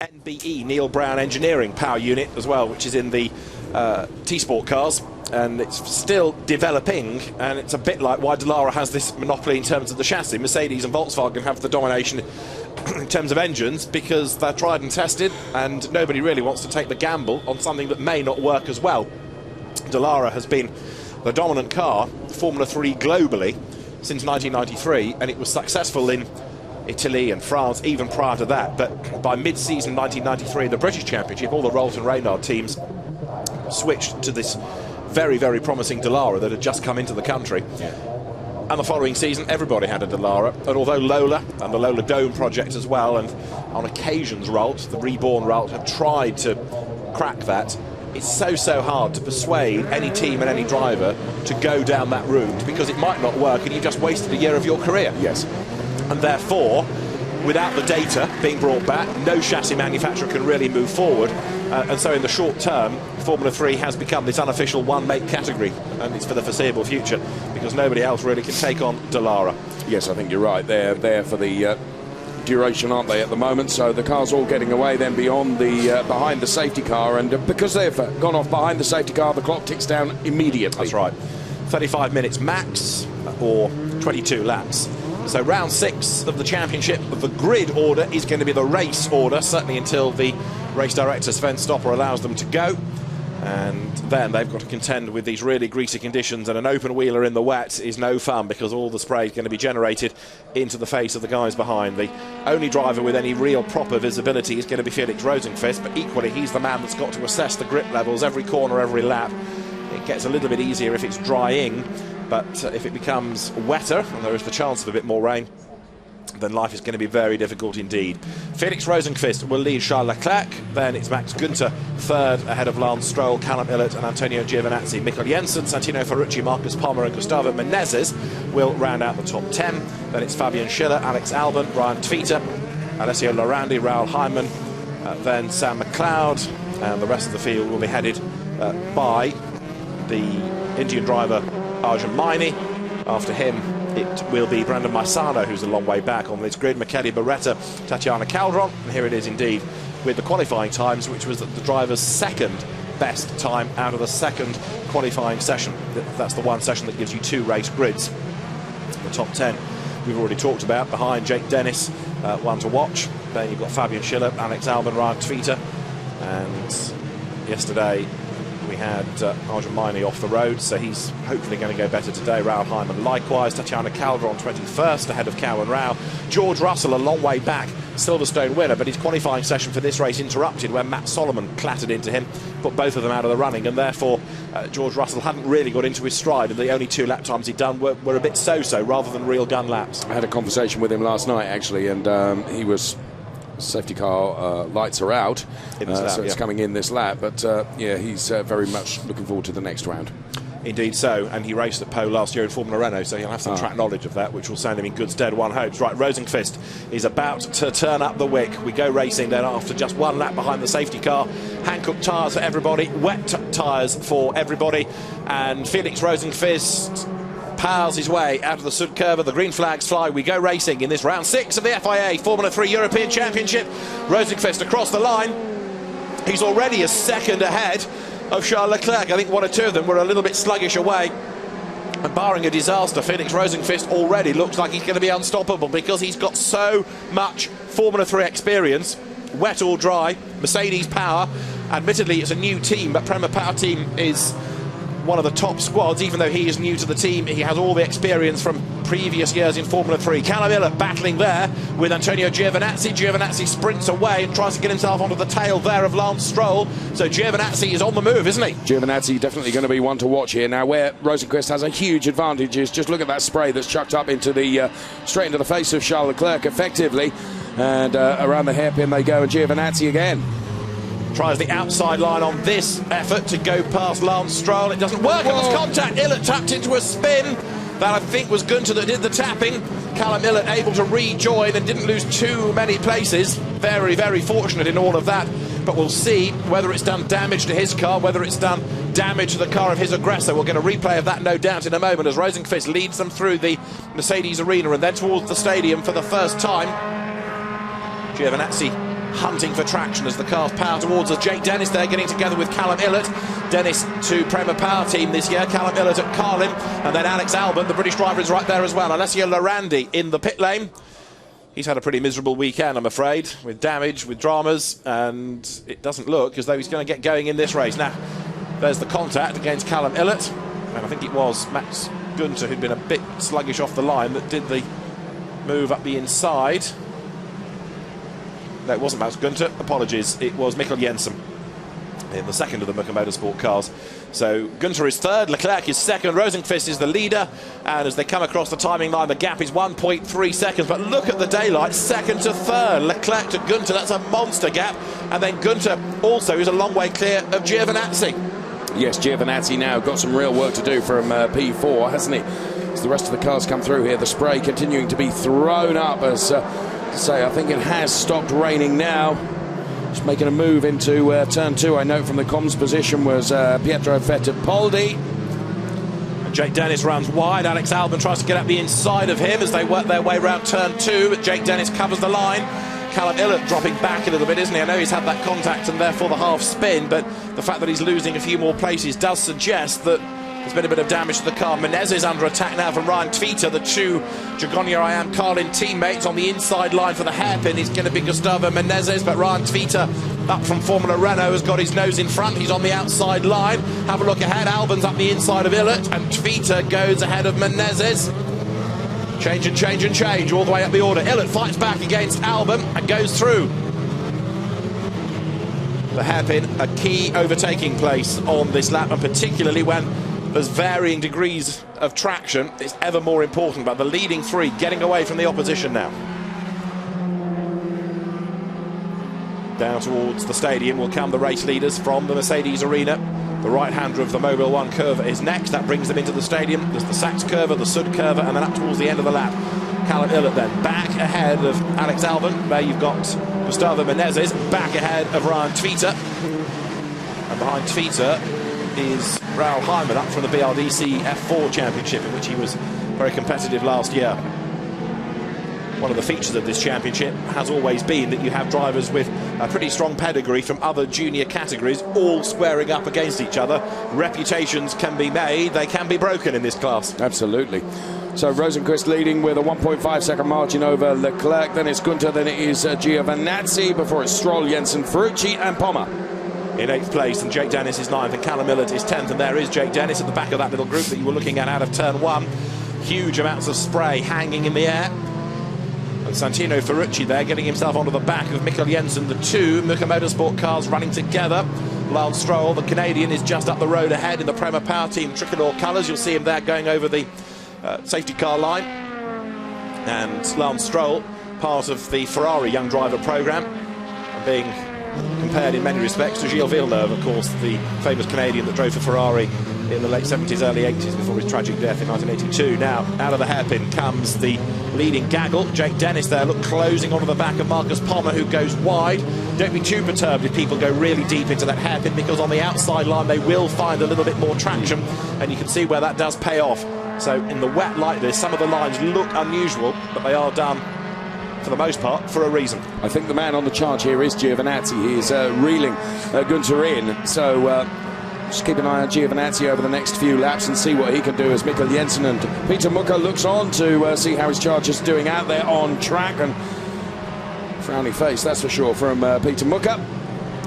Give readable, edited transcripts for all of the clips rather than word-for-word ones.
NBE, Neil Brown Engineering power unit as well, which is in the T-Sport cars, and it's still developing, and it's a bit like why Dallara has this monopoly in terms of the chassis. Mercedes and Volkswagen have the domination in terms of engines because they're tried and tested, and nobody really wants to take the gamble on something that may not work as well. Dallara has been the dominant car, Formula 3 globally, since 1993, and it was successful in Italy and France even prior to that. But by mid-season 1993 in the British Championship, all the Rolls and Reynard teams switched to this very, very promising Dallara that had just come into the country. And the following season, everybody had a Dallara. And although Lola and the Lola Dome project as well, and on occasions Ralt, the reborn Ralt, have tried to crack that, it's so hard to persuade any team and any driver to go down that route because it might not work and you've just wasted a year of your career. Yes. And therefore, without the data being brought back, no chassis manufacturer can really move forward. And so in the short term, Formula 3 has become this unofficial one-make category, and it's for the foreseeable future because nobody else really can take on Dallara. Yes, I think you're right. They're there for the duration, aren't they, at the moment? So the car's all getting away then beyond the behind the safety car, and because they've gone off behind the safety car, the clock ticks down immediately. That's right. 35 minutes max, or 22 laps. So round 6 of the championship, the grid order is going to be the race order, certainly until the race director Sven Stopper allows them to go. And then they've got to contend with these really greasy conditions, and an open wheeler in the wet is no fun because all the spray is going to be generated into the face of the guys behind. The only driver with any real proper visibility is going to be Felix Rosenqvist, but equally he's the man that's got to assess the grip levels every corner, every lap. It gets a little bit easier if it's drying, but if it becomes wetter, and there is the chance of a bit more rain, then life is going to be very difficult indeed. Felix Rosenqvist will lead Charles Leclerc, then it's Max Günther third ahead of Lance Stroll, Callum Ilott and Antonio Giovinazzi. Michael Jensen, Santino Ferrucci, Marcus Palmer and Gustavo Menezes will round out the top 10. Then it's Fabian Schiller, Alex Albon, Ryan Tveter, Alessio Lorandi, Raoul Hyman, then Sam McLeod, and the rest of the field will be headed by the Indian driver Arjun Maini. After him it will be Brandon Maisano, who's a long way back on this grid, Michele Beretta, Tatiana Calderon, and here it is indeed with the qualifying times, which was the driver's second best time out of the second qualifying session. That's the one session that gives you 2 race grids. The top 10 we've already talked about. Behind, Jake Dennis, one to watch. Then you've got Fabian Schiller, Alex Albon, Ryan Tveter, and yesterday we had Arjun Maini off the road, so he's hopefully going to go better today. Raoul Hyman likewise. Tatiana Calderon 21st ahead of Cowan Rao. George Russell a long way back, Silverstone winner, but his qualifying session for this race interrupted when Matt Solomon clattered into him, put both of them out of the running, and therefore George Russell hadn't really got into his stride, and the only 2 lap times he'd done were a bit so-so rather than real gun laps. I had a conversation with him last night actually, and he was safety car lights are out, so it's coming in this lap, but yeah, he's very much looking forward to the next round. Indeed so, and he raced at Pau last year in Formula Renault, so he'll have some track knowledge of that, which will stand him in good stead, one hopes. Right, Rosenqvist is about to turn up the wick. We go racing then after just 1 lap behind the safety car. Hankook tyres for everybody, wet tyres for everybody, and Felix Rosenqvist powers his way out of the Sud curve. The green flags fly. We go racing in this round 6 of the FIA Formula 3 European Championship. Rosenqvist across the line. He's already a second ahead of Charles Leclerc. I think 1 or 2 of them were a little bit sluggish away. And barring a disaster, Felix Rosenqvist already looks like he's going to be unstoppable because he's got so much Formula 3 experience, wet or dry. Mercedes power. Admittedly, it's a new team, but Prema Power Team is one of the top squads. Even though he is new to the team, he has all the experience from previous years in Formula 3. Callum Ilott battling there with Antonio Giovinazzi. Giovinazzi sprints away and tries to get himself onto the tail there of Lance Stroll. So Giovinazzi is on the move, isn't he? Giovinazzi definitely going to be one to watch here. Now, where Rosenqvist has a huge advantage is just look at that spray that's chucked up into the straight into the face of Charles Leclerc effectively, and around the hairpin they go, and Giovinazzi again tries the outside line on this effort to go past Lance Stroll. It doesn't work. It was contact. Ilott tapped into a spin. That, I think, was Günther that did the tapping. Callum Ilott able to rejoin and didn't lose too many places. Very, very fortunate in all of that. But we'll see whether it's done damage to his car, whether it's done damage to the car of his aggressor. We'll get a replay of that, no doubt, in a moment as Rosenqvist leads them through the Mercedes arena and then towards the stadium for the first time. Giovinazzi hunting for traction as the cars power towards us. Jake Dennis there getting together with Callum Illett. Dennis to Premier Power Team this year, Callum Illett at Carlin, and then Alex Albon, the British driver, is right there as well. Alessio Lorandi in the pit lane. He's had a pretty miserable weekend, I'm afraid, with damage, with dramas, and it doesn't look as though he's going to get going in this race. Now, there's the contact against Callum Illett, and I think it was Max Günther who'd been a bit sluggish off the line that did the move up the inside. No, it wasn't Max Günther, apologies, it was Mikkel Jensen in the second of the Mucker Motorsport cars. So Günther is third, Leclerc is second, Rosenqvist is the leader, and as they come across the timing line, the gap is 1.3 seconds. But look at the daylight, second to third, Leclerc to Günther, that's a monster gap. And then Günther also is a long way clear of Giovinazzi. Yes, Giovinazzi now got some real work to do from P4, hasn't he? As the rest of the cars come through here, the spray continuing to be thrown up as, I think it has stopped raining now. Just making a move into turn 2. I note from the comms position was Pietro Fittipaldi. And Jake Dennis runs wide. Alex Albon tries to get up the inside of him as they work their way around turn 2, but Jake Dennis covers the line. Callum Illett dropping back a little bit, isn't he? I know he's had that contact and therefore the half spin, but the fact that he's losing a few more places does suggest that there's been a bit of damage to the car. Menezes under attack now from Ryan Tveter. The two Jagonia I Am Carlin teammates on the inside line for the hairpin is going to be Gustavo Menezes, but Ryan Tveter up from Formula Renault has got his nose in front. He's on the outside line. Have a look ahead. Albon's up the inside of Illett, and Tveter goes ahead of Menezes. Change and change and change all the way up the order. Illett fights back against Albon and goes through. The hairpin, a key overtaking place on this lap, and particularly when there's varying degrees of traction, it's ever more important. But the leading three getting away from the opposition now. Down towards the stadium will come the race leaders from the Mercedes arena. The right-hander of the Mobile 1 curve is next. That brings them into the stadium. There's the Sachs curve, the Sud curve, and then up towards the end of the lap. Callum Illett then back ahead of Alex Albon. There you've got Gustavo Menezes back ahead of Ryan Tveter. And behind Tveter is Raoul Hyman up from the BRDC F4 Championship, in which he was very competitive last year. One of the features of this championship has always been that you have drivers with a pretty strong pedigree from other junior categories all squaring up against each other. Reputations can be made, they can be broken in this class. Absolutely. So Rosenqvist leading with a 1.5 second margin over Leclerc, then it's Günther, then it is Giovinazzi, before it's Stroll, Jensen, Ferrucci and Pommer in 8th place, and Jake Dennis is 9th, and Callum Illett is 10th, and there is Jake Dennis at the back of that little group that you were looking at out of turn 1. Huge amounts of spray hanging in the air, and Santino Ferrucci there getting himself onto the back of Mikkel Jensen. The two Mucker Motorsport cars running together. Lance Stroll, the Canadian, is just up the road ahead in the Premier Power Team tricolor colours. You'll see him there going over the safety car line, and Lance Stroll, part of the Ferrari Young Driver programme, and being compared in many respects to Gilles Villeneuve, of course, the famous Canadian that drove for Ferrari in the late 70s, early 80s before his tragic death in 1982. Now, out of the hairpin comes the leading gaggle. Jake Dennis there, look, closing onto the back of Marcus Pommer, who goes wide. Don't be too perturbed if people go really deep into that hairpin, because on the outside line they will find a little bit more traction, and you can see where that does pay off. So in the wet like this, some of the lines look unusual, but they are done for the most part for a reason. I think the man on the charge here is Giovinazzi. He is reeling Günther in, so just keep an eye on Giovinazzi over the next few laps and see what he can do as Mikkel Jensen and Peter Mucker looks on to see how his charge is doing out there on track. And frowning face, that's for sure, from Peter Mucker.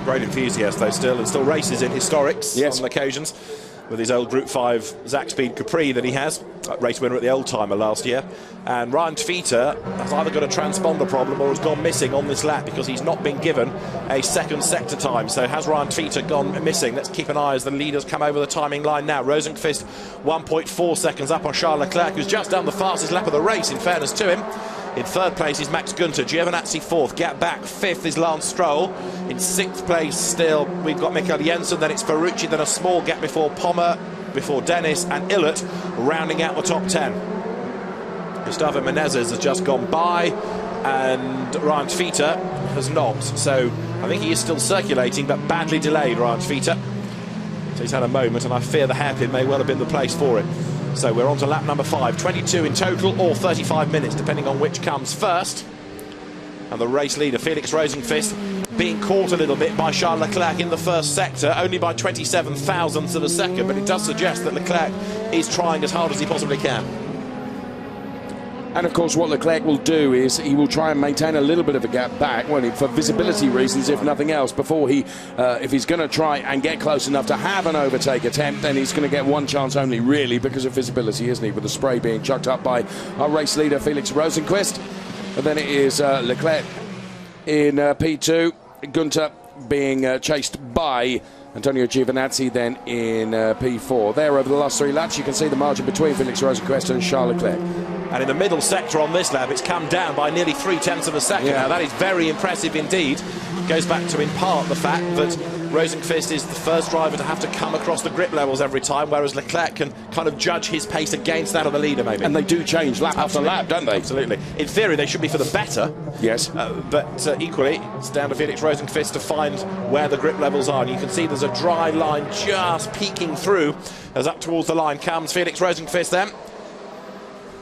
Great enthusiast though still, and still races in historics, yes, on occasions, with his old Group 5 Zach Speed Capri that he has, race winner at the Old Timer last year. And Ryan Tveter has either got a transponder problem or has gone missing on this lap, because he's not been given a second sector time. So has Ryan Tveter gone missing? Let's keep an eye as the leaders come over the timing line now. Rosenqvist 1.4 seconds up on Charles Leclerc, who's just done the fastest lap of the race, in fairness to him. In 3rd place is Max Günther, Giovinazzi 4th, gap back. 5th is Lance Stroll. In 6th place still we've got Mikkel Jensen, then it's Ferrucci, then a small gap before Pommer, before Dennis and Illett, rounding out the top 10. Gustavo Menezes has just gone by, and Ryan Tveter has not. So I think he is still circulating, but badly delayed, Ryan Tveter. So he's had a moment, and I fear the hairpin may well have been the place for it. So we're on to lap number 5, 22 in total, or 35 minutes, depending on which comes first. And the race leader, Felix Rosenqvist, being caught a little bit by Charles Leclerc in the first sector, only by 27 thousandths of a second, but it does suggest that Leclerc is trying as hard as he possibly can. And of course what Leclerc will do is he will try and maintain a little bit of a gap back, for visibility reasons if nothing else, before if he's going to try and get close enough to have an overtake attempt, then he's going to get one chance only really because of visibility, isn't he, with the spray being chucked up by our race leader Felix Rosenqvist. And then it is Leclerc in P2, Gunter being chased by Antonio Giovinazzi then in P4. There over the last 3 laps you can see the margin between Felix Rosenqvist and Charles Leclerc. And in the middle sector on this lap, it's come down by nearly 0.3 of a second. Now, that is very impressive indeed. Goes back to, in part, the fact that Rosenqvist is the first driver to have to come across the grip levels every time, whereas Leclerc can kind of judge his pace against that of the leader, maybe. And they do change lap after lap, don't they? Absolutely. In theory, they should be for the better. Yes. But equally, it's down to Felix Rosenqvist to find where the grip levels are. And you can see there's a dry line just peeking through as up towards the line comes Felix Rosenqvist then.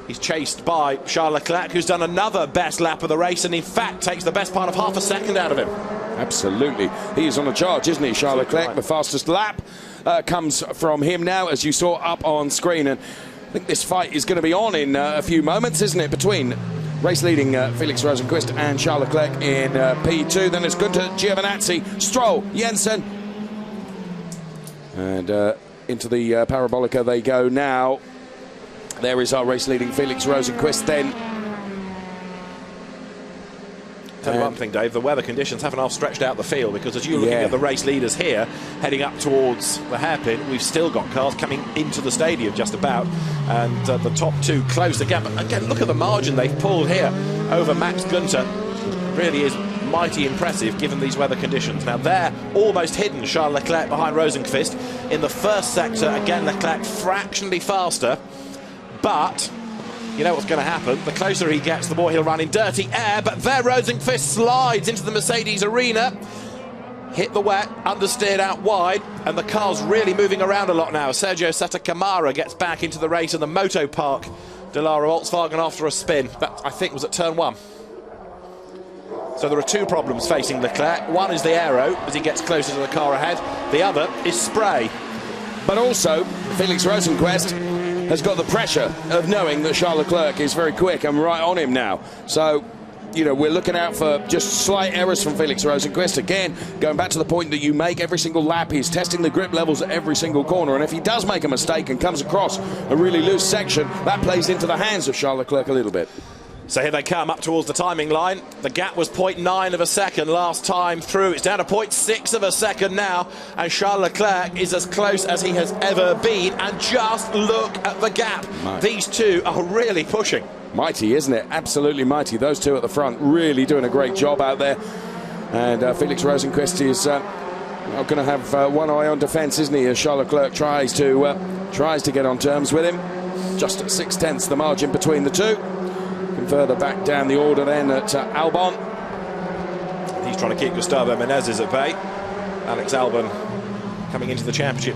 He's chased by Charles Leclerc, who's done another best lap of the race and in fact takes the best part of half a second out of him. Absolutely. He is on a charge, isn't he, Charles Leclerc? Right. The fastest lap comes from him now, as you saw up on screen. And I think this fight is going to be on in a few moments, isn't it, between race-leading Felix Rosenqvist and Charles Leclerc in P2. Then it's Gunter Giovinazzi, Stroll, Jensen. And into the Parabolica they go now. There is our race-leading Felix Rosenqvist then. Tell you one thing, Dave, the weather conditions haven't half stretched out the field, because as you're looking at the race leaders here, heading up towards the hairpin, we've still got cars coming into the stadium just about, and the top two close the gap. But again, look at the margin they've pulled here over Max Gunter. Really is mighty impressive given these weather conditions. Now they're almost hidden, Charles Leclerc behind Rosenqvist. In the first sector, again, Leclerc fractionally faster, but you know what's going to happen. The closer he gets, the more he'll run in dirty air. But there Rosenqvist slides into the Mercedes arena. Hit the wet, understeered out wide, and the car's really moving around a lot now. Sergio Santacamara gets back into the race in the Moto Park de la Volkswagen after a spin. That, I think, was at turn 1. So there are 2 problems facing Leclerc. One is the aero, as he gets closer to the car ahead. The other is spray. But also, Felix Rosenqvist has got the pressure of knowing that Charles Leclerc is very quick and right on him now. So, you know, we're looking out for just slight errors from Felix Rosenqvist. Again, going back to the point that you make every single lap, he's testing the grip levels at every single corner. And if he does make a mistake and comes across a really loose section, that plays into the hands of Charles Leclerc a little bit. So here they come up towards the timing line. The gap was 0.9 of a second last time through. It's down to 0.6 of a second now. And Charles Leclerc is as close as he has ever been. And just look at the gap. These two are really pushing. Mighty, isn't it? Absolutely mighty. Those two at the front really doing a great job out there. And Felix Rosenqvist is going to have one eye on defence, isn't he? As Charles Leclerc tries to get on terms with him. Just at 0.6 the margin between the two. Further back down the order then at Albon. He's trying to keep Gustavo Menezes at bay. Alex Albon coming into the championship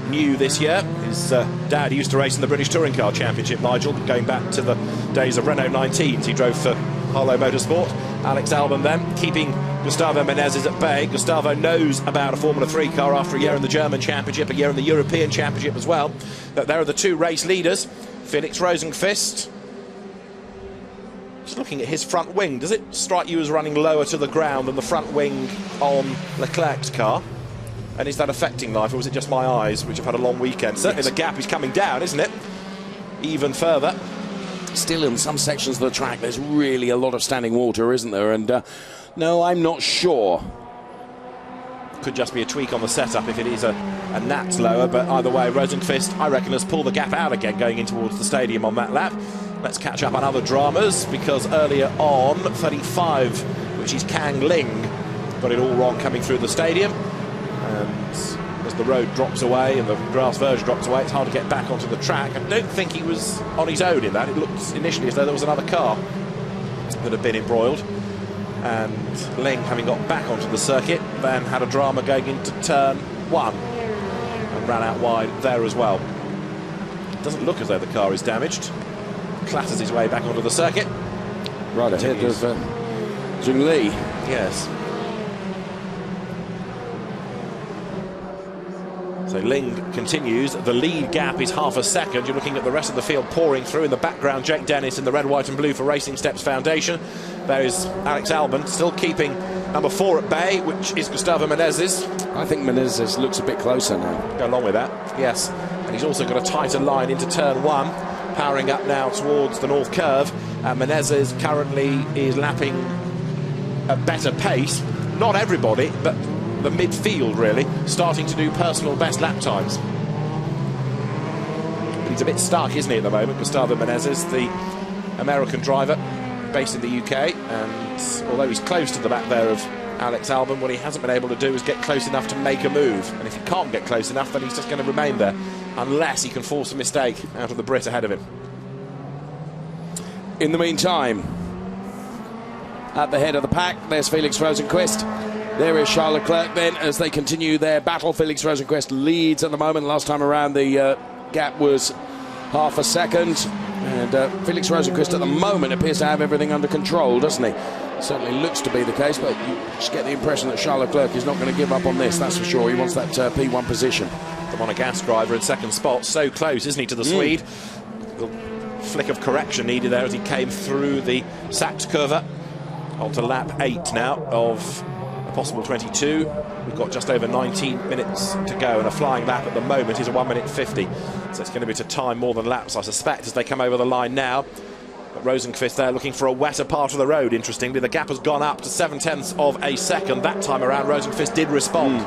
new this year. His dad used to race in the British Touring Car Championship, Nigel, going back to the days of Renault 19s. He drove for Harlow Motorsport. Alex Albon then keeping Gustavo Menezes at bay. Gustavo knows about a Formula 3 car after a year in the German Championship, a year in the European Championship as well. There are the 2 race leaders. Felix Rosenqvist. Just looking at his front wing, does it strike you as running lower to the ground than the front wing on Leclerc's car? And is that affecting life, or is it just my eyes, which have had a long weekend? Certainly the gap is coming down, isn't it? Even further. Still in some sections of the track, there's really a lot of standing water, isn't there? And no, I'm not sure. Could just be a tweak on the setup if it is a gnat's lower, but either way, Rosenqvist, I reckon, has pulled the gap out again going in towards the stadium on that lap. Let's catch up on other dramas, because earlier on, 35, which is Kang Ling, got it all wrong coming through the stadium. And as the road drops away and the grass verge drops away, it's hard to get back onto the track. I don't think he was on his own in that. It looked initially as though there was another car that had been embroiled. And Ling, having got back onto the circuit, then had a drama going into turn 1 and ran out wide there as well. It doesn't look as though the car is damaged. Clatters his way back onto the circuit. Right ahead of Jung Lee. Yes. So Ling continues. The lead gap is half a second. You're looking at the rest of the field pouring through. In the background, Jake Dennis in the red, white and blue for Racing Steps Foundation. There is Alex Albon still keeping number 4 at bay, which is Gustavo Menezes. I think Menezes looks a bit closer now. Go along with that, yes. And he's also got a tighter line into turn 1, powering up now towards the north curve. Menezes currently is lapping a better pace. Not everybody, but the midfield really starting to do personal best lap times. But he's a bit stuck, isn't he, at the moment? Gustavo Menezes, the American driver based in the UK, and although he's close to the back there of Alex Albon, what he hasn't been able to do is get close enough to make a move. And if he can't get close enough, then he's just going to remain there unless he can force a mistake out of the Brit ahead of him. In the meantime, at the head of the pack, there's Felix Rosenqvist. There is Charles Leclerc then as they continue their battle. Felix Rosenqvist leads at the moment. Last time around the gap was half a second. And Felix Rosenqvist at the moment appears to have everything under control, doesn't he? Certainly looks to be the case, but you just get the impression that Charles Leclerc is not going to give up on this, that's for sure. He wants that P1 position. The Monegasque driver in second spot, so close, isn't he, to the Swede? The flick of correction needed there as he came through the sacked curve onto lap 8 now of a possible 22. We've got just over 19 minutes to go, and a flying lap at the moment is a 1 minute 50. So it's going to be to time more than laps, I suspect, as they come over the line now. But Rosenqvist there looking for a wetter part of the road, interestingly. The gap has gone up to 0.7 of a second. That time around, Rosenqvist did respond.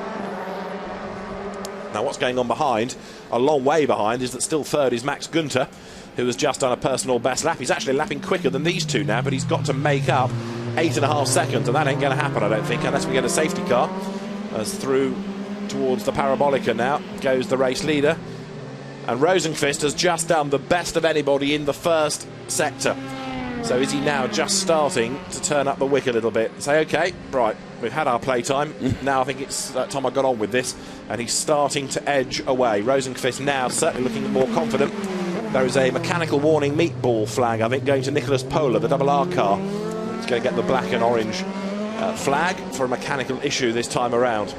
Now, what's going on behind, a long way behind, is that still third is Max Günther, who has just done a personal best lap. He's actually lapping quicker than these two now, but he's got to make up 8.5 seconds, and that ain't going to happen, I don't think, unless we get a safety car. As through towards the Parabolica now goes the race leader. And Rosenqvist has just done the best of anybody in the first sector. So is he now just starting to turn up the wick a little bit? Say, OK, right, we've had our playtime. Now I think it's time I got on with this. And he's starting to edge away. Rosenqvist now certainly looking more confident. There is a mechanical warning meatball flag, I think, going to Nicholas Pola, the double R car. He's going to get the black and orange flag for a mechanical issue this time around.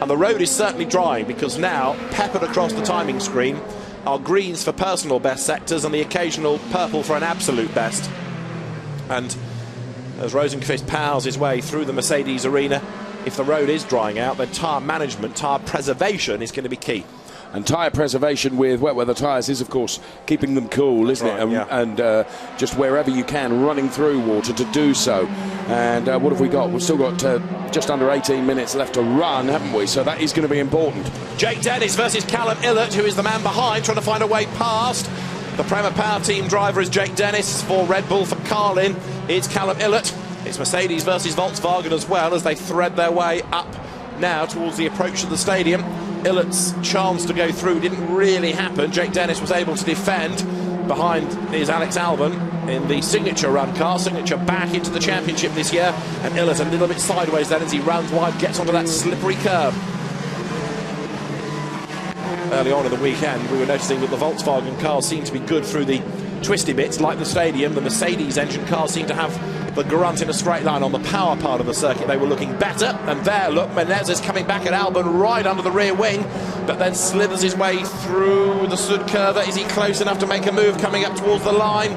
And the road is certainly drying, because now, peppered across the timing screen, are greens for personal best sectors and the occasional purple for an absolute best. And as Rosenqvist powers his way through the Mercedes arena, if the road is drying out, then tyre management, tyre preservation is going to be key. And tyre preservation with wet weather tyres is, of course, keeping them cool, isn't it? And just wherever you can, running through water to do so. And what have we got? We've still got just under 18 minutes left to run, haven't we? So that is going to be important. Jake Dennis versus Callum Illett, who is the man behind, trying to find a way past. The Prema Power Team driver is Jake Dennis. For Red Bull, for Carlin, it's Callum Illett. It's Mercedes versus Volkswagen as well, as they thread their way up now towards the approach to the stadium. Illett's chance to go through didn't really happen. Jake Dennis was able to defend. Behind is Alex Albon in the Signature run car. Signature back into the championship this year, and Illett a little bit sideways then as he runs wide, gets onto that slippery curb. Early on in the weekend, we were noticing that the Volkswagen cars seemed to be good through the twisty bits, like the stadium. The Mercedes engine cars seemed to have the grunt in a straight line on the power part of the circuit. They were looking better, and there, look, Menezes coming back at Albon right under the rear wing, but then slithers his way through the Sud curve. Is he close enough to make a move coming up towards the line?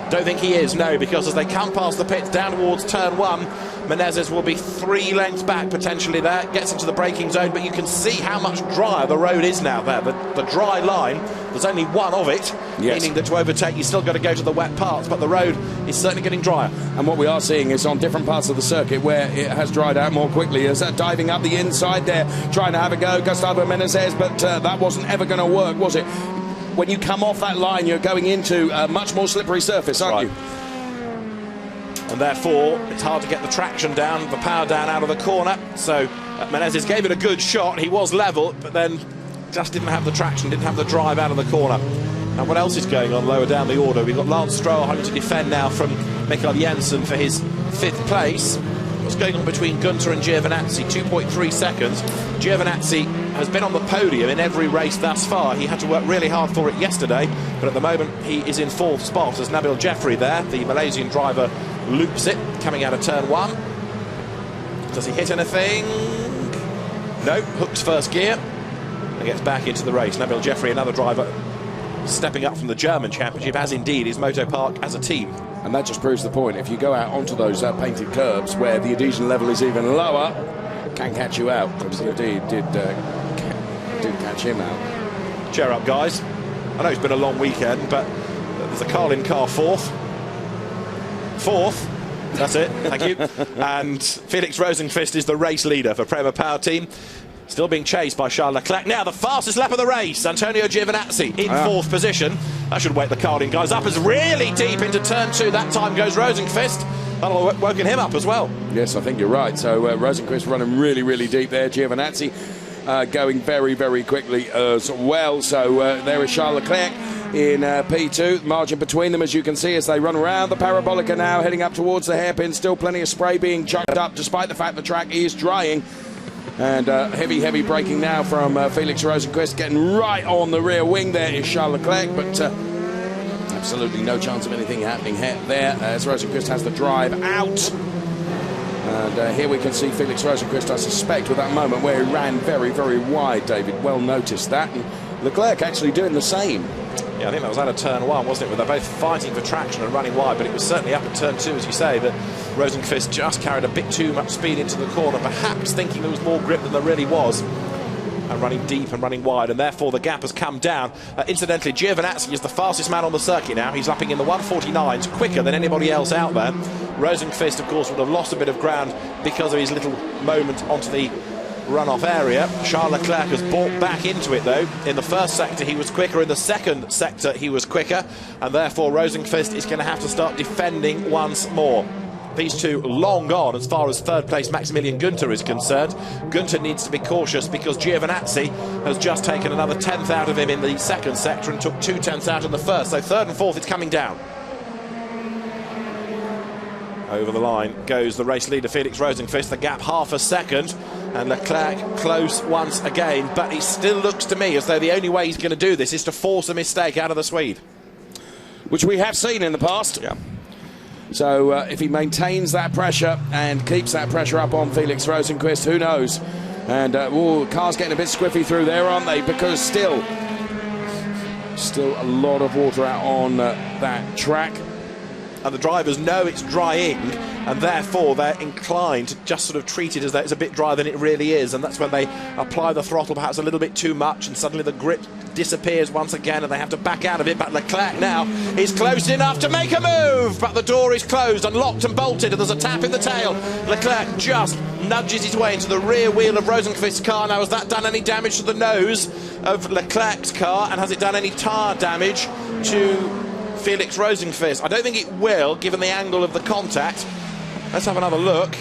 Don't think he is, no, because as they come past the pits down towards turn 1, Menezes will be 3 lengths back potentially there, gets into the braking zone, but you can see how much drier the road is now there. The dry line, there's only one of it, yes, meaning that to overtake you've still got to go to the wet parts, but the road is certainly getting drier. And what we are seeing is on different parts of the circuit where it has dried out more quickly. Is that diving up the inside there, trying to have a go, Gustavo Menezes, but that wasn't ever going to work, was it? When you come off that line, you're going into a much more slippery surface, aren't you? And therefore, it's hard to get the traction down, the power down out of the corner. So Menezes gave it a good shot. He was level, but then just didn't have the traction, didn't have the drive out of the corner. And what else is going on lower down the order? We've got Lance Stroll having to defend now from Mikael Jensen for his 5th place. What's going on between Günther and Giovinazzi? 2.3 seconds. Giovinazzi has been on the podium in every race thus far. He had to work really hard for it yesterday, but at the moment he is in 4th spot as Nabil Jeffrey there, the Malaysian driver, loops it, coming out of turn 1. Does he hit anything? No, hooks first gear and gets back into the race. Nabil Jeffrey, another driver stepping up from the German Championship, as indeed is Moto Park as a team. And that just proves the point. If you go out onto those painted curbs where the adhesion level is even lower, can catch you out. Indeed, did catch him out. Cheer up, guys. I know it's been a long weekend, but there's a Carlin car fourth. That's it, thank you. And Felix Rosenqvist is the race leader for Prema Power Team. Still being chased by Charles Leclerc. Now the fastest lap of the race, Antonio Giovinazzi in fourth position. That should wake the Carlin guys up as really deep into turn 2. That time goes Rosenqvist. That'll have woken him up as well. Yes, I think you're right. So Rosenqvist running really, really deep there. Giovinazzi going very, very quickly as well. So there is Charles Leclerc in P2. Margin between them, as you can see, as they run around the parabolica now, heading up towards the hairpin. Still plenty of spray being chucked up, despite the fact the track is drying. And heavy braking now from Felix Rosenqvist. Getting right on the rear wing there is Charles Leclerc, but absolutely no chance of anything happening there as Rosenqvist has the drive out. And here we can see Felix Rosenqvist, I suspect, with that moment where he ran very, very wide. David well noticed that. And Leclerc actually doing the same. Yeah, I think that was out of turn 1, wasn't it? Where they're both fighting for traction and running wide, but it was certainly up at turn 2, as you say, that Rosenqvist just carried a bit too much speed into the corner, perhaps thinking there was more grip than there really was, and running deep and running wide, and therefore the gap has come down. Incidentally, Giovinazzi is the fastest man on the circuit now. He's lapping in the 149s, quicker than anybody else out there. Rosenqvist, of course, would have lost a bit of ground because of his little moment onto the runoff area. Charles Leclerc has bought back into it, though. In the first sector he was quicker, in the second sector he was quicker, and therefore Rosenqvist is going to have to start defending once more. These two long gone as far as third place Maximilian Günther is concerned. Günther needs to be cautious because Giovinazzi has just taken another 10th out of him in the second sector and took 2/10 out in the first, so third and fourth it's coming down. Over the line goes the race leader Felix Rosenqvist, the gap half a second, and Leclerc close once again, but it still looks to me as though the only way he's going to do this is to force a mistake out of the Swede. Which we have seen in the past. Yeah. So if he maintains that pressure and keeps that pressure up on Felix Rosenqvist, who knows? And cars getting a bit squiffy through there, aren't they? Because still a lot of water out on that track. And the drivers know it's drying, and therefore they're inclined to just sort of treat it as though it's a bit drier than it really is, and that's when they apply the throttle perhaps a little bit too much, and suddenly the grip disappears once again and they have to back out of it. But Leclerc now is close enough to make a move, but the door is closed and locked and bolted, and there's a tap in the tail. Leclerc just nudges his way into the rear wheel of Rosenqvist's car. Now, has that done any damage to the nose of Leclerc's car, and has it done any tyre damage to Felix Rosenqvist? I don't think it will, given the angle of the contact. Let's have another look.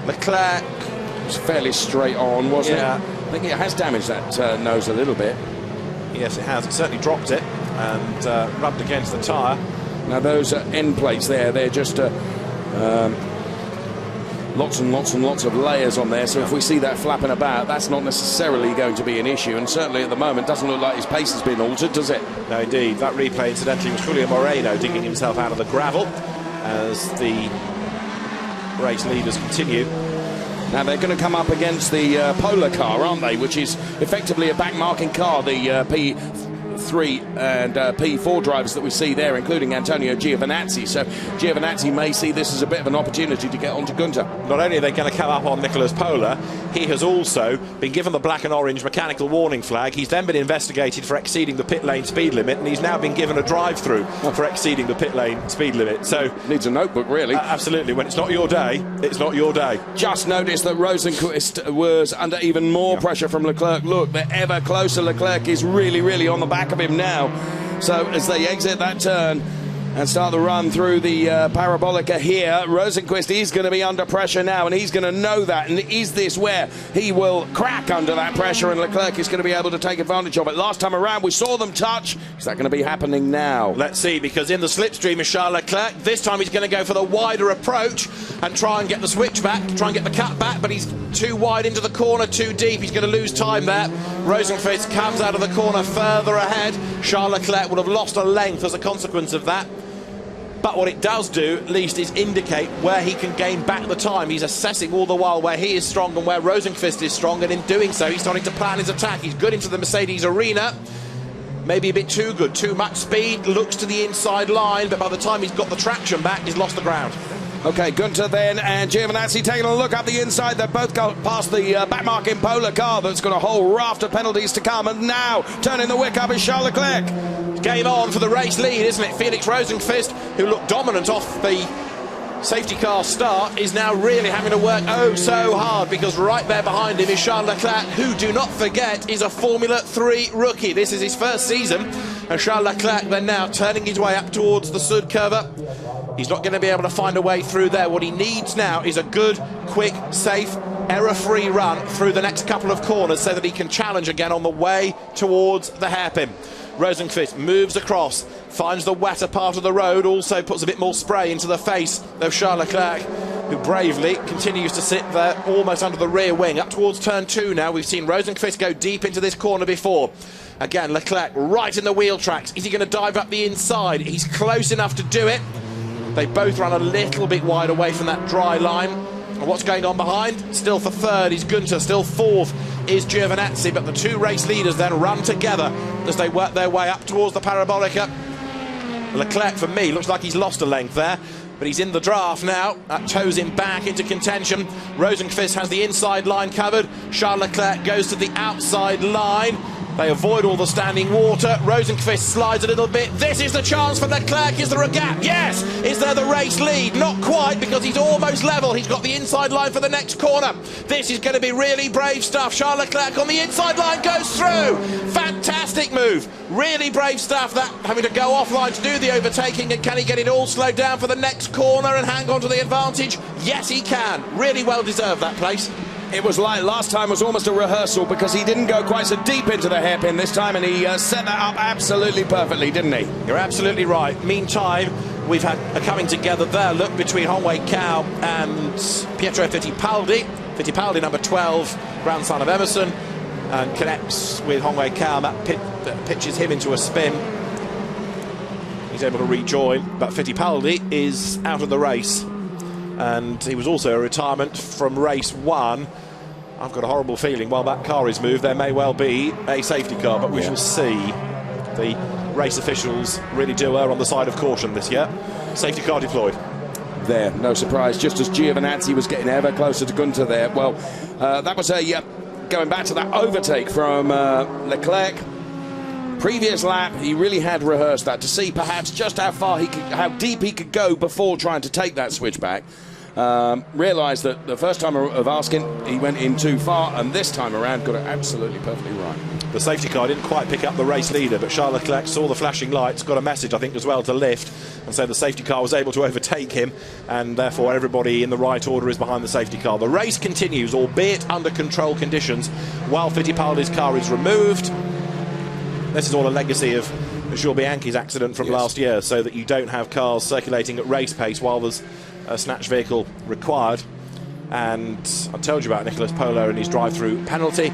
Leclerc was fairly straight on, wasn't it? I think it has damaged that nose a little bit. Yes, it has. It certainly dropped it and rubbed against the tyre. Now those end plates there, they're just lots and lots of layers on there, so if we see that flapping about, that's not necessarily going to be an issue, and certainly at the moment doesn't look like his pace has been altered, does it? No, indeed. That replay, incidentally, was Julio Moreno digging himself out of the gravel as the race leaders continue. Now they're going to come up against the Polar car, aren't they, which is effectively a back-marking car, the P3 and P4 drivers that we see there, including Antonio Giovinazzi. So Giovinazzi may see this as a bit of an opportunity to get onto Günther. Not only are they going to come up on Nicolas Pola, he has also been given the black and orange mechanical warning flag. He's then been investigated for exceeding the pit lane speed limit, and he's now been given a drive-through for exceeding the pit lane speed limit. So needs a notebook, really. Absolutely. When it's not your day, it's not your day. Just noticed that Rosenqvist was under even more pressure from Leclerc. Look, they're ever closer. Leclerc is really on the back of him now. So as they exit that turn and start the run through the parabolica here, Rosenqvist is going to be under pressure now, and he's going to know that. And is this where he will crack under that pressure and Leclerc is going to be able to take advantage of it? Last time around we saw them touch. Is that going to be happening now? Let's see, because in the slipstream is Charles Leclerc. This time he's going to go for the wider approach and try and get the switch back, try and get the cut back, but he's too wide into the corner, too deep. He's going to lose time there. Rosenqvist comes out of the corner further ahead. Charles Leclerc would have lost a length as a consequence of that. But what it does do, at least, is indicate where he can gain back the time. He's assessing all the while where he is strong and where Rosenqvist is strong, and in doing so, he's starting to plan his attack. He's good into the Mercedes arena. Maybe a bit too good, too much speed, looks to the inside line, but by the time he's got the traction back, he's lost the ground. Okay, Gunter then and Giovinazzi taking a look up the inside. They've both got past the backmarking Polar car that's got a whole raft of penalties to come. And now, turning the wick up is Charles Leclerc. Game on for the race lead, isn't it? Felix Rosenqvist, who looked dominant off the safety car start, is now really having to work oh so hard, because right there behind him is Charles Leclerc, who, do not forget, is a Formula 3 rookie. This is his first season, and Charles Leclerc then now turning his way up towards the Sud curve. He's not going to be able to find a way through there. What he needs now is a good, quick, safe, error-free run through the next couple of corners so that he can challenge again on the way towards the hairpin. Rosenqvist moves across, finds the wetter part of the road, also puts a bit more spray into the face of Charles Leclerc, who bravely continues to sit there almost under the rear wing. Up towards turn 2 now. We've seen Rosenqvist go deep into this corner before. Again, Leclerc right in the wheel tracks. Is he going to dive up the inside? He's close enough to do it. They both run a little bit wide away from that dry line. And what's going on behind? Still for third is Gunter, still fourth is Giovinazzi, but the two race leaders then run together as they work their way up towards the Parabolica. Leclerc, for me, looks like he's lost a length there, but he's in the draft now. That tows him back into contention. Rosenqvist has the inside line covered. Charles Leclerc goes to the outside line. They avoid all the standing water. Rosenqvist slides a little bit. This is the chance for Leclerc. Is there a gap? Yes! Is there the race lead? Not quite, because he's almost level. He's got the inside line for the next corner. This is going to be really brave stuff. Charles Leclerc on the inside line goes through. Fantastic move. Really brave stuff, that having to go offline to do the overtaking. And can he get it all slowed down for the next corner and hang on to the advantage? Yes, he can. Really well deserved, that place. It was like last time was almost a rehearsal, because he didn't go quite so deep into the hairpin this time, and he set that up absolutely perfectly, didn't he? You're absolutely right. Meantime, we've had a coming together there, look, between Hongwei Cao and Pietro Fittipaldi. Fittipaldi, number 12, grandson of Emerson, and connects with Hongwei Cao. That pitches him into a spin. He's able to rejoin, but Fittipaldi is out of the race. And he was also a retirement from race 1. I've got a horrible feeling while that car is moved, there may well be a safety car, but we shall see. The race officials really do err on the side of caution this year. Safety car deployed. There, no surprise, just as Giovinazzi was getting ever closer to Gunter there. Well, that was going back to that overtake from Leclerc. Previous lap, he really had rehearsed that to see perhaps just how deep he could go before trying to take that switchback. Realised that the first time of asking, he went in too far, and this time around got it absolutely perfectly right. The safety car didn't quite pick up the race leader, but Charles Leclerc saw the flashing lights, got a message, I think, as well, to lift, and so the safety car was able to overtake him, and therefore everybody in the right order is behind the safety car. The race continues, albeit under control conditions, while Fittipaldi's car is removed. This is all a legacy of Jules Bianchi's accident from last year, so that you don't have cars circulating at race pace while there's a snatch vehicle required. And I told you about Nicolas Polo and his drive-through penalty.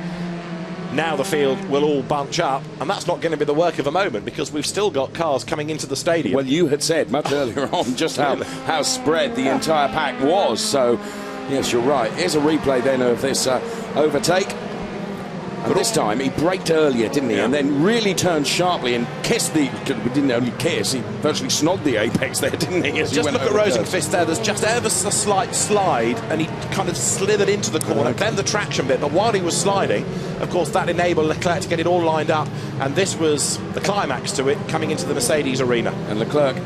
Now the field will all bunch up, and that's not going to be the work of a moment, because we've still got cars coming into the stadium. Well, you had said much earlier on just how spread the entire pack was, so yes, you're right. Here's a replay then of this overtake. And this time he braked earlier, didn't he? Yeah. And then really turned sharply and kissed the... We didn't only kiss, he virtually snogged the apex there, didn't he? Just look at Rosenqvist there. There's just ever so slight slide, and he kind of slithered into the corner. Okay. Then the traction bit. But while he was sliding, of course, that enabled Leclerc to get it all lined up. And this was the climax to it, coming into the Mercedes arena. And Leclerc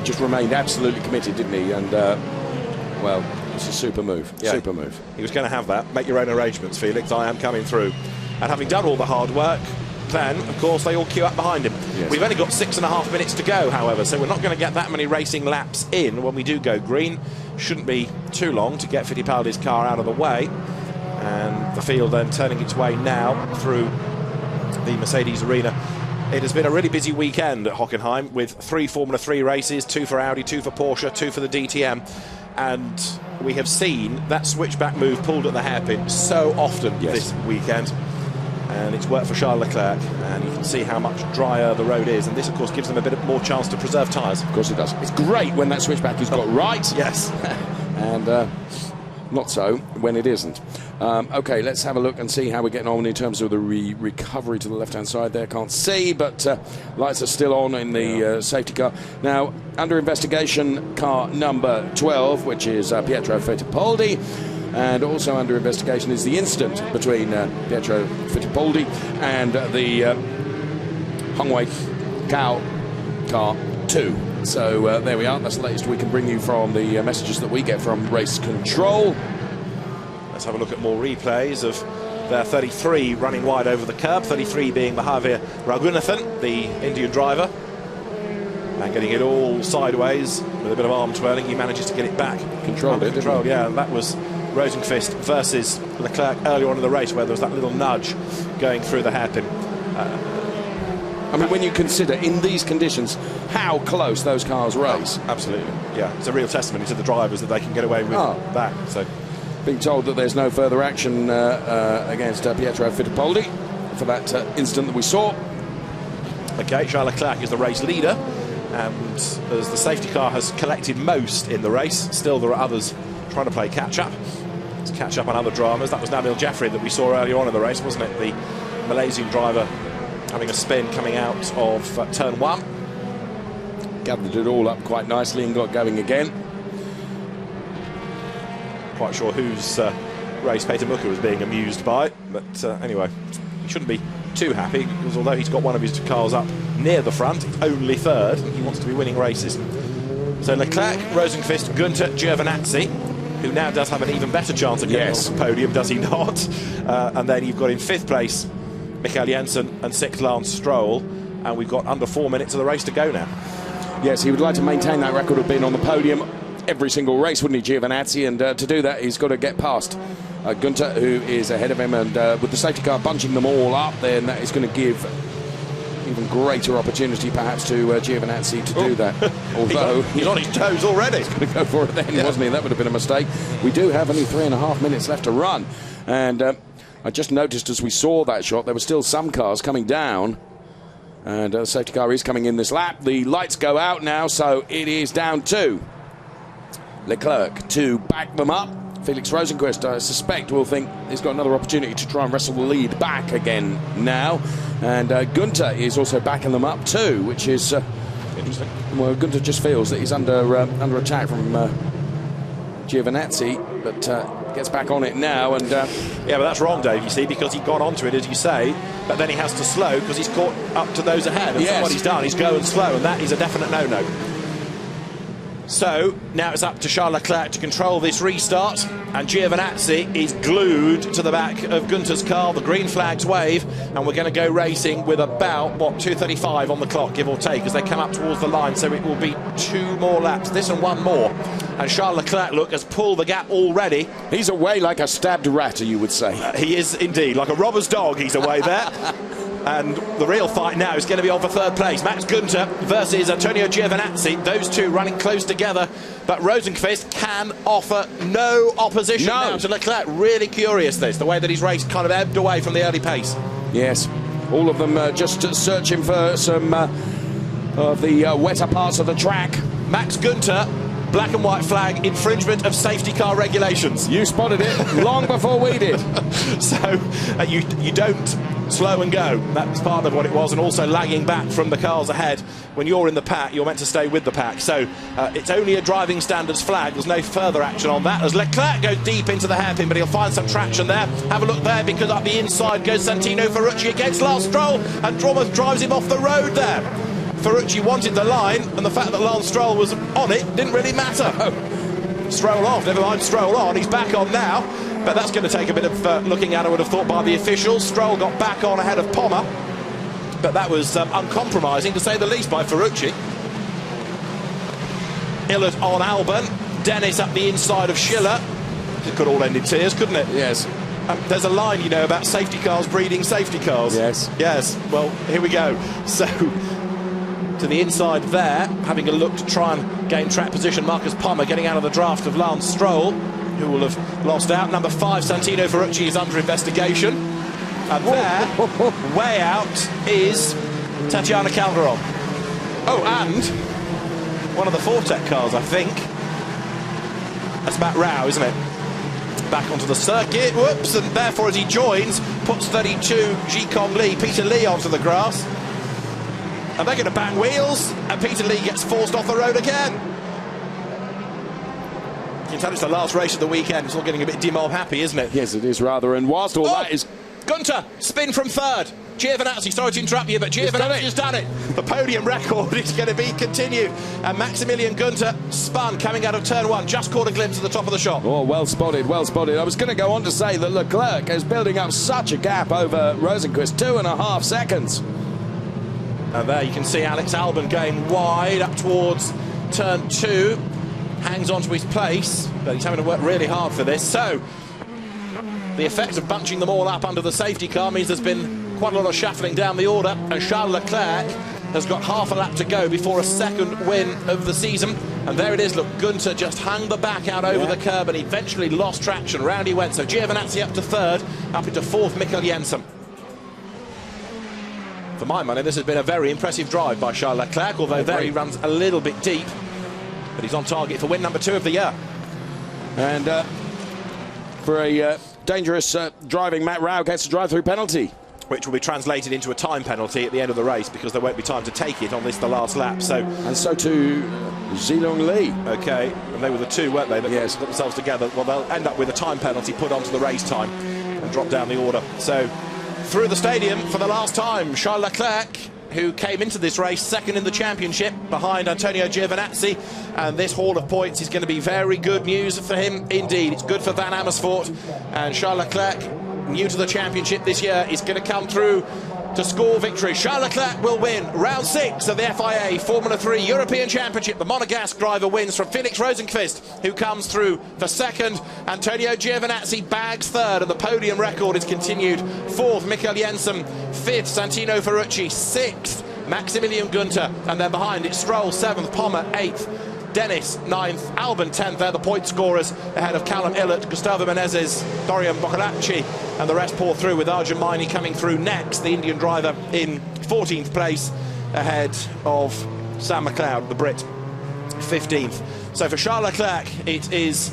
just remained absolutely committed, didn't he? And, well, it's a super move. Yeah. Super move. He was going to have that. Make your own arrangements, Felix. I am coming through. And having done all the hard work, then, of course, they all queue up behind him. Yes. We've only got 6.5 minutes to go, however, so we're not going to get that many racing laps in when we do go green. Shouldn't be too long to get Fittipaldi's car out of the way. And the field then turning its way now through the Mercedes arena. It has been a really busy weekend at Hockenheim, with 3 Formula 3 races, 2 for Audi, 2 for Porsche, 2 for the DTM. And we have seen that switchback move pulled at the hairpin so often this weekend. and it's worked for Charles Leclerc, and you can see how much drier the road is, and this of course gives them a bit more chance to preserve tyres. Of course it does. It's great when that switchback is got right. Yes. And not so when it isn't. Okay, let's have a look and see how we're getting on in terms of the recovery to the left-hand side there. Can't see, but lights are still on in the safety car. Now, under investigation, car number 12, which is Pietro Fittipaldi. And also under investigation is the incident between Pietro Fittipaldi and the Hongwei Cao car 2. So there we are. That's the latest we can bring you from the messages that we get from race control. Let's have a look at more replays of their 33 running wide over the curb. 33 being Mahavir Raghunathan, the Indian driver. And getting it all sideways with a bit of arm twirling. He manages to get it back. Controlled it, didn't he? Yeah, and that was Rosenqvist versus Leclerc earlier on in the race, where there was that little nudge going through the hairpin. I mean, when you consider in these conditions how close those cars race. Oh, absolutely, yeah. It's a real testimony to the drivers that they can get away with that. So, being told that there's no further action against Pietro Fittipaldi for that incident that we saw. Okay, Charles Leclerc is the race leader, and as the safety car has collected most in the race, still there are others trying to play catch-up. To catch up on other dramas. That was Nabil Jeffrey that we saw earlier on in the race, wasn't it? The Malaysian driver having a spin coming out of turn 1. Gathered it all up quite nicely and got going again. Quite sure whose race Peter Mucker was being amused by, but anyway, he shouldn't be too happy, because although he's got one of his cars up near the front, it's only third, and he wants to be winning races. So Leclerc, Rosenqvist, Gunter, Giovinazzi, who now does have an even better chance of getting on the podium, does he not? And then you've got in 5th place Michael Jensen and 6th Lance Stroll, and we've got under 4 minutes of the race to go now. Yes, he would like to maintain that record of being on the podium every single race, wouldn't he, Giovinazzi? And to do that, he's got to get past Gunter, who is ahead of him, and with the safety car bunching them all up, then that is going to give even greater opportunity perhaps to Giovinazzi to do that. Although he's on his toes already. He's going to go for it then, wasn't he? That would have been a mistake. We do have only 3.5 minutes left to run, and I just noticed as we saw that shot there were still some cars coming down, and the safety car is coming in this lap. The lights go out now, so it is down to Leclerc to back them up. Felix Rosenqvist, I suspect, will think he's got another opportunity to try and wrestle the lead back again now. And Gunter is also backing them up too, which is interesting. Well, Gunter just feels that he's under attack from Giovinazzi, but gets back on it now. And yeah, but that's wrong, Dave, you see, because he got onto it, as you say, but then he has to slow because he's caught up to those ahead. And so what he's done is go and slow, and that is a definite no-no. So now it's up to Charles Leclerc to control this restart, and Giovinazzi is glued to the back of Gunter's car. The green flags wave, and we're going to go racing with about, what, 2:35 on the clock, give or take, as they come up towards the line. So it will be 2 more laps, this and 1 more. And Charles Leclerc, look, has pulled the gap already. He's away like a stabbed rat, you would say. He is indeed, like a robber's dog, he's away there. And the real fight now is going to be on for 3rd place. Max Gunter versus Antonio Giovinazzi. Those two running close together. But Rosenqvist can offer no opposition now to Leclerc. Really curious, this, the way that his race kind of ebbed away from the early pace. Yes, all of them just searching for some of the wetter parts of the track. Max Gunter, black and white flag, infringement of safety car regulations. You spotted it long before we did. So you don't slow and go. That's part of what it was, and also lagging back from the cars ahead. When you're in the pack, you're meant to stay with the pack. So it's only a driving standards flag. There's no further action on that. As Leclerc goes deep into the hairpin, but he'll find some traction there. Have a look there, because up the inside goes Santino Ferrucci against Lance Stroll, and almost drives him off the road there. Ferrucci wanted the line, and the fact that Lance Stroll was on it didn't really matter. Stroll off, never mind Stroll on. He's back on now, but that's going to take a bit of looking at, I would have thought, by the officials. Stroll got back on ahead of Pommer, but that was uncompromising, to say the least, by Ferrucci. Illert on Albon, Dennis up the inside of Schiller. It could all end in tears, couldn't it? Yes. There's a line, you know, about safety cars breeding safety cars. Yes. Yes, well, here we go. So, to the inside there, having a look to try and gain track position, Marcus Pommer getting out of the draft of Lance Stroll, who will have lost out. Number 5, Santino Ferrucci, is under investigation. And there, way out, is Tatiana Calderon. Oh, and one of the Fortec cars, I think. That's Matt Rao, isn't it? Back onto the circuit, whoops, and therefore as he joins, puts 32 Jikong Lee, Peter Lee onto the grass. And they're going to bang wheels, and Peter Lee gets forced off the road again. You can tell it's the last race of the weekend. It's all getting a bit dim-ob happy, isn't it? Yes, it is rather, and whilst all that is... Gunter, spin from third. Giovinazzi, sorry to interrupt you, but Giovinazzi has done it. The podium record is going to be continued. And Maximilian Gunter spun coming out of turn one, just caught a glimpse of the top of the shot. Oh, well spotted, well spotted. I was going to go on to say that Leclerc is building up such a gap over Rosenqvist, 2.5 seconds. And there you can see Alex Albon going wide up towards turn two. Hangs on to his place, but he's having to work really hard for this. So, the effect of bunching them all up under the safety car means there's been quite a lot of shuffling down the order, and Charles Leclerc has got half a lap to go before a second win of the season. And there it is, look, Gunter just hung the back out over the curb and eventually lost traction. Round he went, so Giovinazzi up to third, up into fourth, Mikkel Jensen. For my money, this has been a very impressive drive by Charles Leclerc, although there he runs a little bit deep, but he's on target for win number 2 of the year. And for a dangerous driving, Matt Rao gets a drive-through penalty, which will be translated into a time penalty at the end of the race because there won't be time to take it on this, the last lap. And so too Zilong Lee. Okay, and they were the two, weren't they, that got themselves together. Well, they'll end up with a time penalty put onto the race time and drop down the order. So through the stadium for the last time, Charles Leclerc, who came into this race second in the championship behind Antonio Giovinazzi, and this haul of points is going to be very good news for him indeed. It's good for Van Amersfoort, and Charles Leclerc, new to the championship this year, is going to come through to score victory. Charles Leclerc will win round 6 of the FIA Formula 3 European Championship. The Monegasque driver wins from Felix Rosenqvist, who comes through for second. Antonio Giovinazzi bags third, and the podium record is continued. Fourth, Mikkel Jensen. Fifth, Santino Ferrucci. Sixth, Maximilian Gunter. And then behind it, Stroll, 7th, Pommer, 8th. Dennis, 9th, Albon 10th. They're the point scorers ahead of Callum Illett, Gustavo Menezes, Dorian Boccolacci, and the rest pour through, with Arjun Maini coming through next, the Indian driver in 14th place ahead of Sam McLeod, the Brit, 15th. So for Charles Leclerc, it is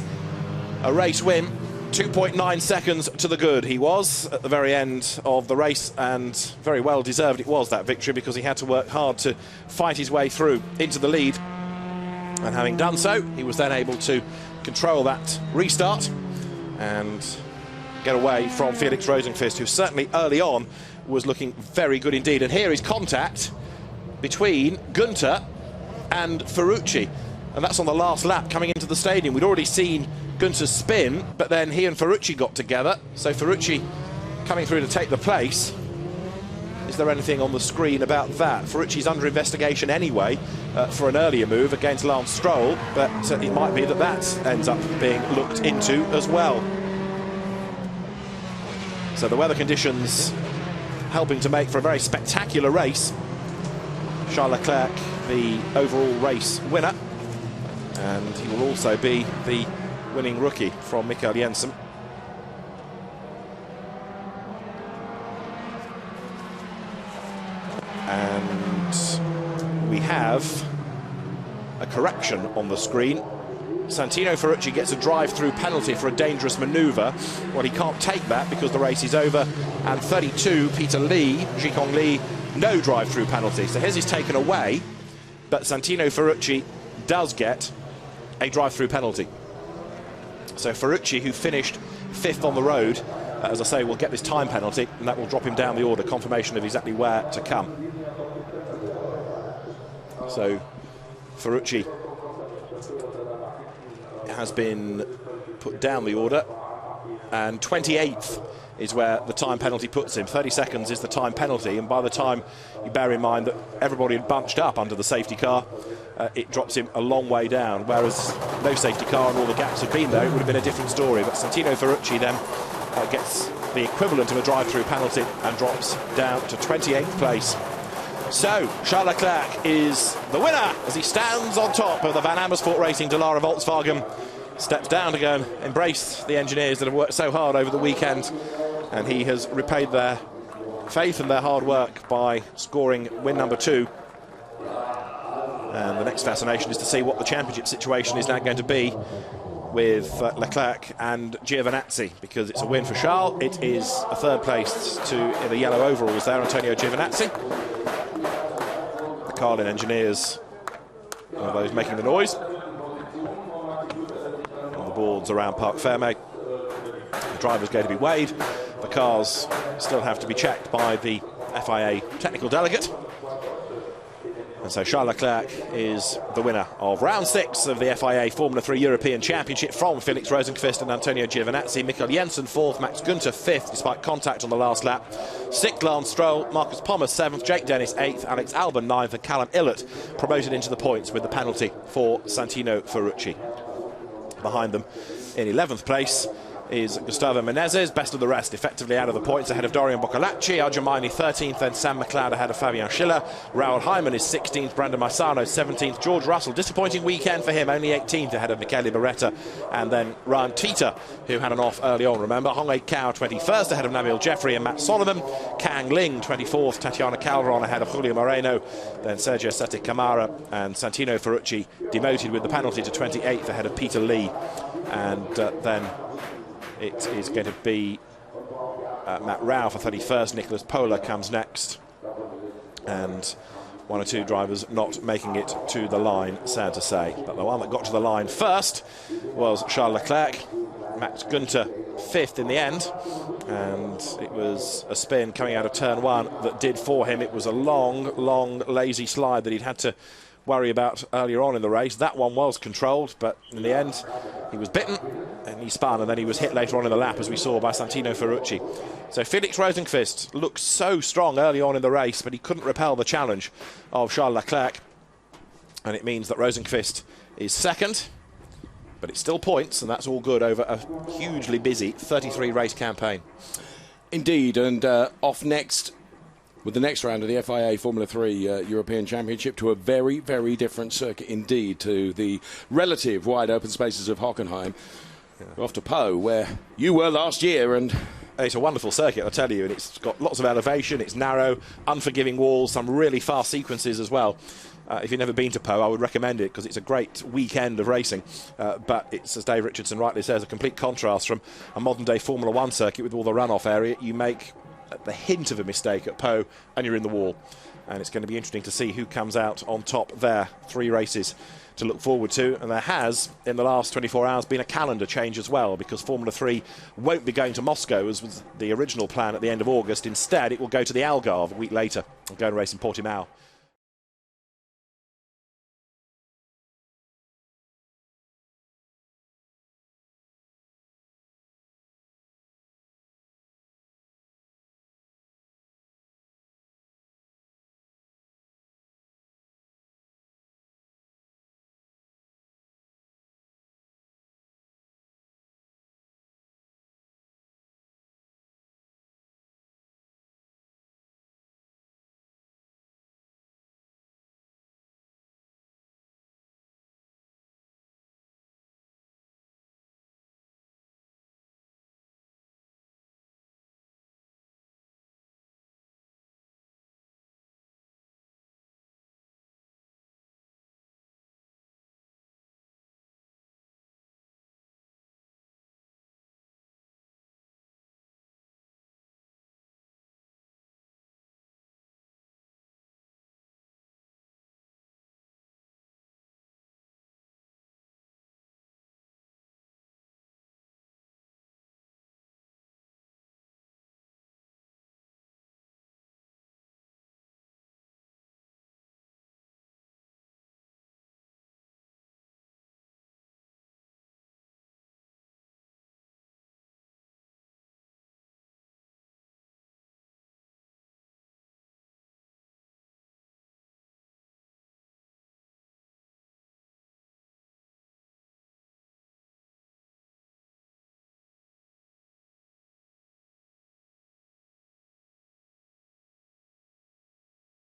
a race win, 2.9 seconds to the good. He was at the very end of the race, and very well deserved it was, that victory, because he had to work hard to fight his way through into the lead. And having done so, he was then able to control that restart and get away from Felix Rosenqvist, who certainly early on was looking very good indeed. And here is contact between Gunter and Ferrucci, and that's on the last lap coming into the stadium. We'd already seen Gunter spin, but then he and Ferrucci got together, so Ferrucci coming through to take the place. Is there anything on the screen about that? Ferrucci's under investigation anyway for an earlier move against Lance Stroll, but it might be that that ends up being looked into as well. So the weather conditions helping to make for a very spectacular race. Charles Leclerc, the overall race winner, and he will also be the winning rookie from Mikkel Jensen. And we have a correction on the screen. Santino Ferrucci gets a drive-through penalty for a dangerous manoeuvre. Well, he can't take that because the race is over. And 32, Peter Lee, Jikong Lee, no drive-through penalty. So his is taken away, but Santino Ferrucci does get a drive-through penalty. So Ferrucci, who finished 5th on the road, as I say, will get this time penalty, and that will drop him down the order, confirmation of exactly where to come. So Ferrucci has been put down the order, and 28th is where the time penalty puts him. 30 seconds is the time penalty, and by the time you bear in mind that everybody had bunched up under the safety car, it drops him a long way down, whereas no safety car and all the gaps had been there, it would have been a different story. But Santino Ferrucci then gets the equivalent of a drive-through penalty and drops down to 28th place. So Charles Leclerc is the winner as he stands on top of the Van Amersfoort Racing Dallara Volkswagen, steps down to go and embrace the engineers that have worked so hard over the weekend And he has repaid their faith and their hard work by scoring win number 2. And the next fascination is to see what the championship situation is now going to be with Leclerc and Giovinazzi, because it's a win for Charles. It is a third place to, in the yellow overalls there, Antonio Giovinazzi. The Carlin engineers are those making the noise on the boards around Parc Fermé. The driver's going to be weighed. The cars still have to be checked by the FIA technical delegate. And so Charles Leclerc is the winner of round 6 of the FIA Formula 3 European Championship from Felix Rosenqvist and Antonio Giovinazzi. Mikael Jensen 4th, Max Günther 5th despite contact on the last lap. 6th, Lance Stroll, Marcus Pommer 7th, Jake Dennis 8th, Alex Albon 9th and Callum Illett promoted into the points with the penalty for Santino Ferrucci. Behind them in 11th place is Gustavo Menezes, best of the rest, effectively out of the points, ahead of Dorian Boccolacci. Algermani 13th, and Sam McLeod ahead of Fabian Schiller. Raoul Hyman is 16th, Brandon Maisano 17th, George Russell, disappointing weekend for him, only 18th ahead of Michele Beretta, and then Ryan Tita, who had an off early on, remember. Hong Ei Kao 21st ahead of Nabil Jeffrey and Matt Solomon. Kang Ling 24th, Tatiana Calderon ahead of Julio Moreno, then Sergio Sette Camara and Santino Ferrucci demoted with the penalty to 28th ahead of Peter Lee, and then it is going to be Matt Rao for 31st. Nicholas Pola comes next. And 1 or 2 drivers not making it to the line, sad to say. But the one that got to the line first was Charles Leclerc. Max Günther 5th in the end. And it was a spin coming out of turn 1 that did for him. It was a long, lazy slide that he'd had to worry about earlier on in the race. That one was controlled, but in the end he was bitten and he spun, and then he was hit later on in the lap, as we saw, by Santino Ferrucci. So Felix Rosenqvist looked so strong early on in the race, but he couldn't repel the challenge of Charles Leclerc, and it means that Rosenqvist is second, but it's still points, and that's all good over a hugely busy 33 race campaign. Indeed, and off next with the next round of the FIA Formula 3 European Championship to a very, very different circuit indeed to the relative wide open spaces of Hockenheim. Yeah. Off to Po, where you were last year. And it's a wonderful circuit, I tell you, and it's got lots of elevation, it's narrow, unforgiving walls, some really fast sequences as well. If you've never been to Po, I would recommend it because it's a great weekend of racing. But it's, as Dave Richardson rightly says, a complete contrast from a modern-day Formula 1 circuit with all the runoff area. You make the hint of a mistake at Po and you're in the wall, and it's going to be interesting to see who comes out on top there. 3 races to look forward to, and there has in the last 24 hours been a calendar change as well, because Formula 3 won't be going to Moscow as was the original plan at the end of August. Instead it will go to the Algarve a week later and go and race in Portimao.